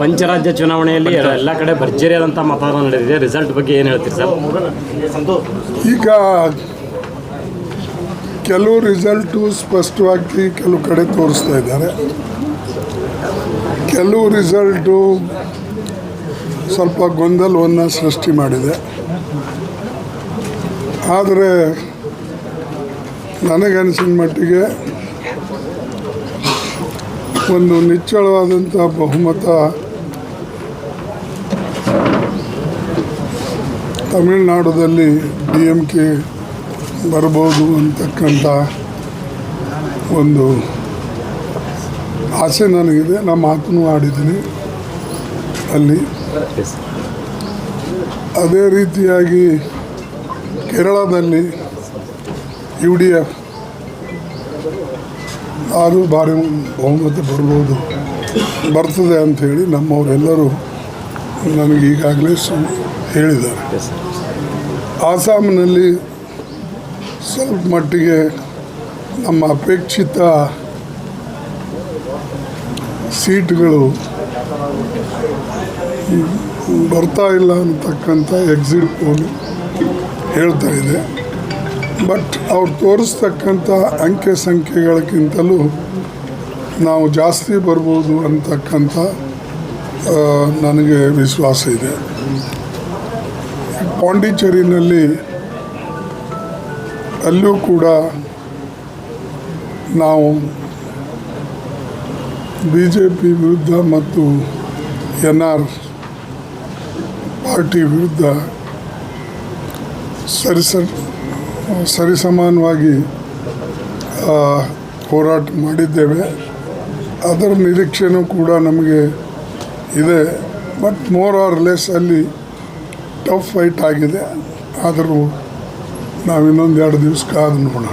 ಪಂಚರಾಜ್ಯ ಚುನಾವಣೆಯಲ್ಲಿ ಎಲ್ಲ ಕಡೆ ಭರ್ಜರಿಯಾದಂಥ ಮತದಾನ ನಡೆದಿದೆ. ರಿಸಲ್ಟ್ ಬಗ್ಗೆ ಏನು ಹೇಳ್ತೀರಿ ಸರ್? ಈಗ ಕೆಲವು ರಿಸಲ್ಟು ಸ್ಪಷ್ಟವಾಗಿ ಕೆಲವು ಕಡೆ ತೋರಿಸ್ತಾ ಇದ್ದಾರೆ, ಕೆಲವು ರಿಸಲ್ಟು ಸ್ವಲ್ಪ ಗೊಂದಲವನ್ನು ಸೃಷ್ಟಿ ಮಾಡಿದೆ. ಆದರೆ ನನಗನ್ಸಿದ ಮಟ್ಟಿಗೆ ಒಂದು ನಿಚ್ಚಳವಾದಂಥ ಬಹುಮತ ತಮಿಳುನಾಡುದಲ್ಲಿ DMK ಬರ್ಬೋದು ಅಂತಕ್ಕಂಥ ಒಂದು ಆಸೆ ನನಗಿದೆ. ನಾನು ಮಾತನ್ನು ಆಡಿದ್ದೀನಿ ಅಲ್ಲಿ. ಅದೇ ರೀತಿಯಾಗಿ ಕೇರಳದಲ್ಲಿ UDF ಅದು ಭಾರಿ ಬಹುಮತ ಬರ್ತದೆ ಅಂಥೇಳಿ ನಮ್ಮವರೆಲ್ಲರೂ ನನಗೆ ಈಗಾಗಲೇ ಹೇಳಿದ್ದಾರೆ. ಆಸಾಮಿನಲ್ಲಿ ಸ್ವಲ್ಪ ಮಟ್ಟಿಗೆ ನಮ್ಮ ಅಪೇಕ್ಷಿತ ಸೀಟ್ಗಳು ಬರ್ತಾ ಇಲ್ಲ ಅಂತಕ್ಕಂಥ ಎಕ್ಸಿಟ್ ಪೋಲ್ ಹೇಳ್ತಾ ಇದೆ. ಬಟ್ ಅವ್ರು ತೋರಿಸ್ತಕ್ಕಂಥ ಅಂಕೆ ಸಂಖ್ಯೆಗಳಕ್ಕಿಂತಲೂ ನಾವು ಜಾಸ್ತಿ ಬರ್ಬೋದು ಅಂತಕ್ಕಂಥ ನನಗೆ ವಿಶ್ವಾಸ ಇದೆ. ಪಾಂಡಿಚೇರಿನಲ್ಲಿ ಅಲ್ಲೂ ಕೂಡ ನಾವು BJP ವಿರುದ್ಧ ಮತ್ತು NR ಪಾರ್ಟಿ ವಿರುದ್ಧ ಸರಿಸಮಾನವಾಗಿ ಹೋರಾಟ ಮಾಡಿದ್ದೇವೆ. ಅದರ ನಿರೀಕ್ಷೆನೂ ಕೂಡ ನಮಗೆ ಇದೆ. ಬಟ್ ಮೋರ್ ಆರ್ ಲೆಸ್ ಅಲ್ಲಿ ಟಫ್ ಫೈಟ್ ಆಗಿದೆ. ಆದರೂ ನಾವು ಇನ್ನೊಂದು 2 ದಿವಸ ಕಾದು ನೋಡೋಣ.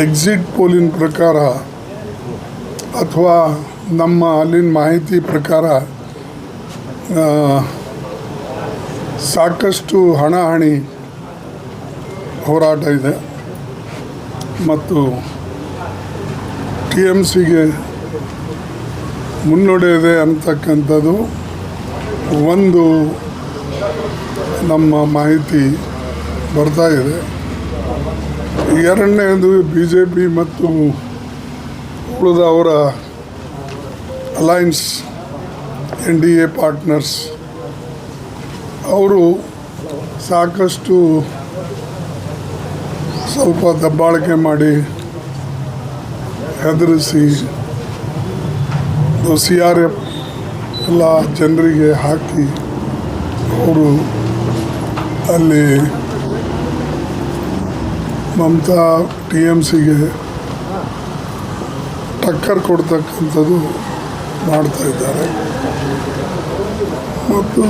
ಎಕ್ಸಿಟ್ ಪೋಲಿನ ಪ್ರಕಾರ ಅಥವಾ ನಮ್ಮ ಅಲ್ಲಿನ ಮಾಹಿತಿ ಪ್ರಕಾರ ಸಾಕಷ್ಟು ಹಣಾಹಣಿ ಹೋರಾಟ ಇದೆ ಮತ್ತು TMCಗೆ ಮುನ್ನಡೆ ಇದೆ ಅಂತಕ್ಕಂಥದ್ದು ಒಂದು ನಮ್ಮ ಮಾಹಿತಿ ಬರ್ತಾ ಇದೆ. ಎರಡನೇದು BJP ಮತ್ತು ಉಳಿದ ಅವರ ಅಲೈನ್ಸ್ NDA ಪಾರ್ಟ್ನರ್ಸ್ ಅವರು ಸಾಕಷ್ಟು ಸ್ವಲ್ಪ ದಬ್ಬಾಳಿಕೆ ಮಾಡಿ ಹೆದರಿಸಿ CRF ಎಲ್ಲ ಜನರಿಗೆ ಹಾಕಿ ಅವರು ಅಲ್ಲಿ ಮಮತಾ TMCಗೆ ಟಕ್ಕರ್ ಕೊಡ್ತಕ್ಕಂಥದ್ದು ಮಾಡ್ತಾ ಇದ್ದಾರೆ. ಮತ್ತು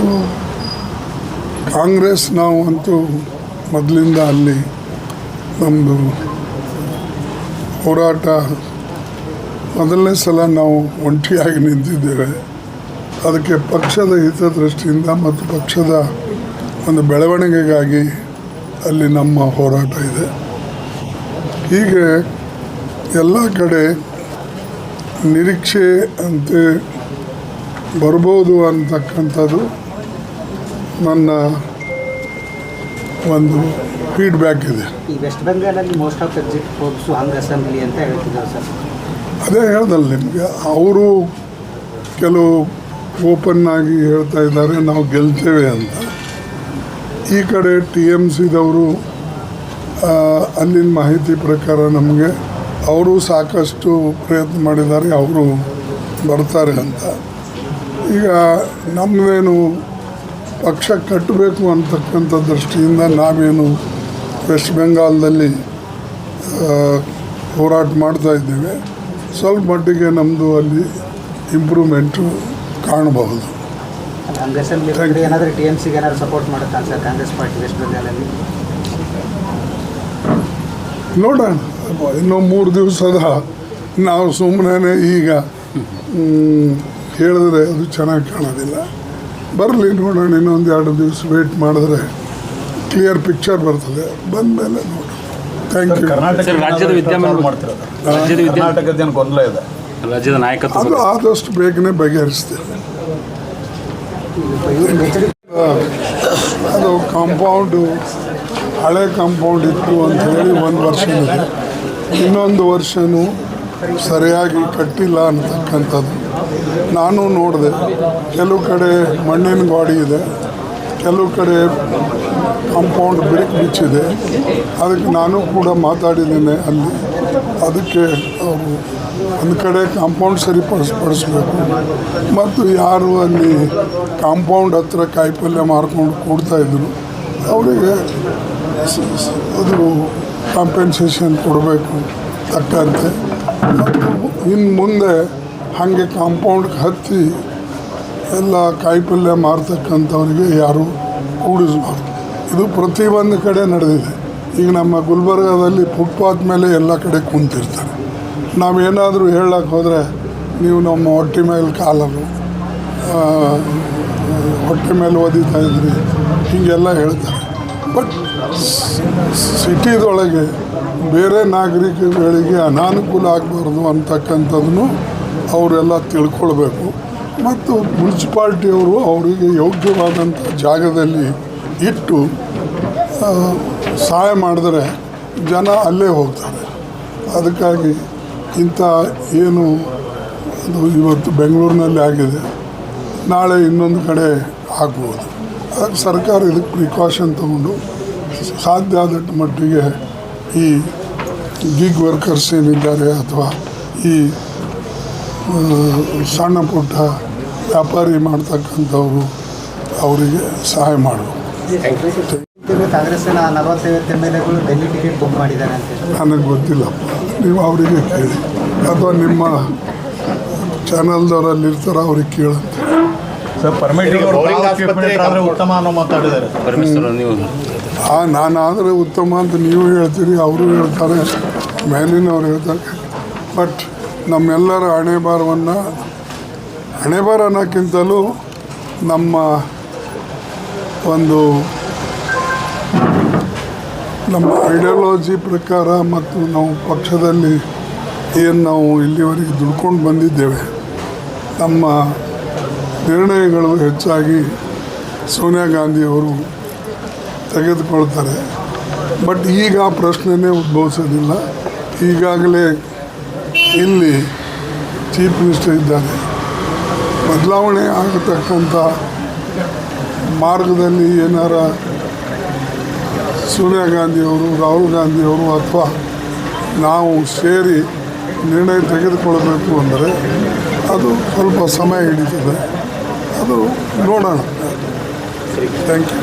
ಕಾಂಗ್ರೆಸ್ ನಾವು ಅಂತೂ ಮೊದಲಿಂದ ಅಲ್ಲಿ ನಮ್ಮದು ಹೋರಾಟ ಮೊದಲನೇ ಸಲ ನಾವು ಒಂಟಿಯಾಗಿ ನಿಂತಿದ್ದೇವೆ. ಅದಕ್ಕೆ ಪಕ್ಷದ ಹಿತದೃಷ್ಟಿಯಿಂದ ಮತ್ತು ಪಕ್ಷದ ಒಂದು ಬೆಳವಣಿಗೆಗಾಗಿ ಅಲ್ಲಿ ನಮ್ಮ ಹೋರಾಟ ಇದೆ. ಹೀಗೆ ಎಲ್ಲ ಕಡೆ ನಿರೀಕ್ಷೆ ಅಂತೆ ಬರ್ಬೋದು ಅಂತಕ್ಕಂಥದ್ದು ನನ್ನ ಒಂದು ಫೀಡ್ಬ್ಯಾಕ್ ಇದೆ. ಈ ವೆಸ್ಟ್ ಬೆಂಗಾಲಲ್ಲಿ most of exit polls hung assembly ಅಂತ ಹೇಳ್ತಿದ್ದಾರೆ ಸರ್. ಅದೇ ಹೇಳ್ದಲ್ಲ ನಿಮಗೆ, ಅವರು ಕೆಲವು ಓಪನ್ ಆಗಿ ಹೇಳ್ತಾ ಇದ್ದಾರೆ ನಾವು ಗೆಲ್ತೇವೆ ಅಂತ. ಈ ಕಡೆ TMCದವರು ಅಲ್ಲಿನ ಮಾಹಿತಿ ಪ್ರಕಾರ ನಮಗೆ ಅವರು ಸಾಕಷ್ಟು ಪ್ರಯತ್ನ ಮಾಡಿದ್ದಾರೆ, ಅವರು ಬರ್ತಾರೆ ಅಂತ. ಈಗ ನಮ್ಮದೇನು ಪಕ್ಷ ಕಟ್ಟಬೇಕು ಅಂತಕ್ಕಂಥ ದೃಷ್ಟಿಯಿಂದ ನಾವೇನು ವೆಸ್ಟ್ ಬೆಂಗಾಲದಲ್ಲಿ ಹೋರಾಟ ಮಾಡ್ತಾ ಇದ್ದೇವೆ. ಸ್ವಲ್ಪ ಮಟ್ಟಿಗೆ ನಮ್ಮದು ಅಲ್ಲಿ ಇಂಪ್ರೂವ್ಮೆಂಟು ಕಾಣಬಹುದು. ಏನಾದರೂ TMCಗೆ ಏನಾದರೂ ಸಪೋರ್ಟ್ ಮಾಡುತ್ತಾ ಸರ್ ಕಾಂಗ್ರೆಸ್ ಪಾರ್ಟಿ ವೆಸ್ಟ್ ಬೆಂಗಾಲಲ್ಲಿ? ನೋಡೋಣ, ಇನ್ನೂ 3 ದಿವಸದ ನಾವು ಸುಮ್ಮನೆ ಈಗ ಹೇಳಿದ್ರೆ ಅದು ಚೆನ್ನಾಗಿ ಕಾಣೋದಿಲ್ಲ. ಬರಲಿ ನೋಡೋಣ, ಇನ್ನೊಂದು 2 ದಿವಸ ವೇಟ್ ಮಾಡಿದ್ರೆ ಕ್ಲಿಯರ್ ಪಿಕ್ಚರ್ ಬರ್ತದೆ. ಬಂದ ಮೇಲೆ ನೋಡೋಣ. Thank you. ಕರ್ನಾಟಕದ ಗೊಂದಲ ಇದೆ. ರಾಜ್ಯದ ನಾಯಕತ್ವ ಅದು ಆದಷ್ಟು ಬೇಗನೆ ಬಗೆಹರಿಸ್ತೇವೆ. ಅದು ಕಾಂಪೌಂಡು ಹಳೆ ಕಾಂಪೌಂಡ್ ಇತ್ತು ಅಂತ ಹೇಳಿ 1 ವರ್ಷ ಇದೆ, ಇನ್ನೊಂದು ವರ್ಷವೂ ಸರಿಯಾಗಿ ಕಟ್ಟಿಲ್ಲ ಅಂತಕ್ಕಂಥದ್ದು ನಾನು ನೋಡಿದೆ. ಕೆಲವು ಕಡೆ ಮಣ್ಣಿನ ಗಾಡಿ ಇದೆ, ಕೆಲವು ಕಡೆ ಕಾಂಪೌಂಡ್ ಬ್ರೇಕ್ ಬಿಚ್ಚಿದೆ. ಅದಕ್ಕೆ ನಾನು ಕೂಡ ಮಾತಾಡಿದ್ದೇನೆ ಅಲ್ಲಿ. ಅದಕ್ಕೆ ಅವರು ಒಂದು ಕಡೆ ಕಾಂಪೌಂಡ್ ಸರಿಪಡಿಸ್ಬೇಕು ಮತ್ತು ಯಾರು ಅಲ್ಲಿ ಕಾಂಪೌಂಡ್ ಹತ್ರ ಕಾಯಿಪಲ್ಯ ಮಾರ್ಕೊಂಡು ಕೊಡ್ತಾಯಿದ್ರು ಅವರಿಗೆ ಅದು ಕಾಂಪೆನ್ಸೇಷನ್ ಕೊಡಬೇಕು ತಕ್ಕಂತೆ. ಮತ್ತು ಇನ್ನು ಮುಂದೆ ಹಾಗೆ ಕಾಂಪೌಂಡ್ಗೆ ಹತ್ತಿ ಎಲ್ಲ ಕಾಯಿಪಲ್ಯ ಮಾರ್ತಕ್ಕಂಥವ್ರಿಗೆ ಯಾರು ಕೂಡಿಸಬಾರ್ದು. ಇದು ಪ್ರತಿಯೊಂದು ಕಡೆ ನಡೆದಿದೆ. ಈಗ ನಮ್ಮ ಗುಲ್ಬರ್ಗಾದಲ್ಲಿ ಫುಟ್ಪಾತ್ ಮೇಲೆ ಎಲ್ಲ ಕಡೆ ಕುಂತಿರ್ತಾರೆ. ನಾವೇನಾದರೂ ಹೇಳಕ್ಕೆ ಹೋದರೆ ನೀವು ನಮ್ಮ ಹೊಟ್ಟೆ ಮೇಲೆ ಕಾಲನ್ನು ಹೊಟ್ಟೆ ಮೇಲೆ ಓದಿತಾ ಇದ್ರಿ ಹೀಗೆಲ್ಲ ಹೇಳ್ತಾರೆ. ಬಟ್ ಸಿಟಿದೊಳಗೆ ಬೇರೆ ನಾಗರಿಕಗಳಿಗೆ ಅನಾನುಕೂಲ ಆಗಬಾರ್ದು ಅಂತಕ್ಕಂಥದ್ದನ್ನು ಅವರೆಲ್ಲ ತಿಳ್ಕೊಳ್ಬೇಕು. ಮತ್ತು ಮುನ್ಸಿಪಾಲ್ಟಿಯವರು ಅವರಿಗೆ ಯೋಗ್ಯವಾದಂಥ ಜಾಗದಲ್ಲಿ ಇಟ್ಟು ಸಹಾಯ ಮಾಡಿದ್ರೆ ಜನ ಅಲ್ಲೇ ಹೋಗ್ತಾರೆ. ಅದಕ್ಕಾಗಿ ಇಂಥ ಏನು ಅದು ಇವತ್ತು ಬೆಂಗಳೂರಿನಲ್ಲಿ ಆಗಿದೆ, ನಾಳೆ ಇನ್ನೊಂದು ಕಡೆ ಆಗ್ಬೋದು. ಅದಕ್ಕೆ ಸರ್ಕಾರ ಇದಕ್ಕೆ ಪ್ರಿಕಾಷನ್ ತಗೊಂಡು ಸಾಧ್ಯ ಆದಷ್ಟು ಮಟ್ಟಿಗೆ ಈ ಗಿಗ್ ವರ್ಕರ್ಸ್ ಏನಿದ್ದಾರೆ ಅಥವಾ ಈ ಸಣ್ಣ ಪುಟ್ಟ ವ್ಯಾಪಾರಿ ಮಾಡ್ತಕ್ಕಂಥವ್ರು ಅವರಿಗೆ ಸಹಾಯ ಮಾಡಬೇಕು. ಕಾಂಗ್ರೆಸ್ಸಿನ 40-50 MLAಗಳು ಡೆಲ್ಲಿ ಟಿಕೆಟ್ ಬುಕ್ ಮಾಡಿದ್ದಾರೆ ಅಂತ ನನಗೆ ಗೊತ್ತಿಲ್ಲಪ್ಪ, ನೀವು ಅವರಿಗೆ ಕೇಳಿ ಅಥವಾ ನಿಮ್ಮ ಚಾನಲ್ದವರಲ್ಲಿ ಇರ್ತಾರೆ ಅವ್ರಿಗೆ ಕೇಳಂತೆ. ನಾನಾದರೆ ಉತ್ತಮ ಅಂತ ನೀವು ಹೇಳ್ತೀರಿ, ಅವರು ಹೇಳ್ತಾರೆ, ಮೇಲಿನವ್ರು ಹೇಳ್ತಾರೆ. ಬಟ್ ನಮ್ಮೆಲ್ಲರ ಹಣೆಬಾರ ಅನ್ನೋಕ್ಕಿಂತಲೂ ನಮ್ಮ ಐಡಿಯಾಲಜಿ ಪ್ರಕಾರ ಮತ್ತು ನಾವು ಪಕ್ಷದಲ್ಲಿ ಏನು ನಾವು ಇಲ್ಲಿವರೆಗೆ ದುಡ್ಕೊಂಡು ಬಂದಿದ್ದೇವೆ, ನಮ್ಮ ನಿರ್ಣಯಗಳು ಹೆಚ್ಚಾಗಿ ಸೋನಿಯಾ ಗಾಂಧಿಯವರು ತೆಗೆದುಕೊಳ್ತಾರೆ. ಬಟ್ ಈಗ ಆ ಪ್ರಶ್ನೆನೇ ಉದ್ಭವಿಸೋದಿಲ್ಲ. ಈಗಾಗಲೇ ಇಲ್ಲಿ ಚೀಫ್ ಮಿನಿಸ್ಟರ್ ಇದ್ದಾರೆ. ಬದಲಾವಣೆ ಆಗತಕ್ಕಂಥ ಮಾರ್ಗದಲ್ಲಿ ಏನಾರ ಸೋನಿಯಾ ಗಾಂಧಿಯವರು, ರಾಹುಲ್ ಗಾಂಧಿಯವರು ಅಥವಾ ನಾವು ಸೇರಿ ನಿರ್ಣಯ ತೆಗೆದುಕೊಳ್ಬೇಕು ಅಂದರೆ ಅದು ಸ್ವಲ್ಪ ಸಮಯ ಹಿಡಿತದೆ. ಅದು ನೋಡೋಣ. Thank you.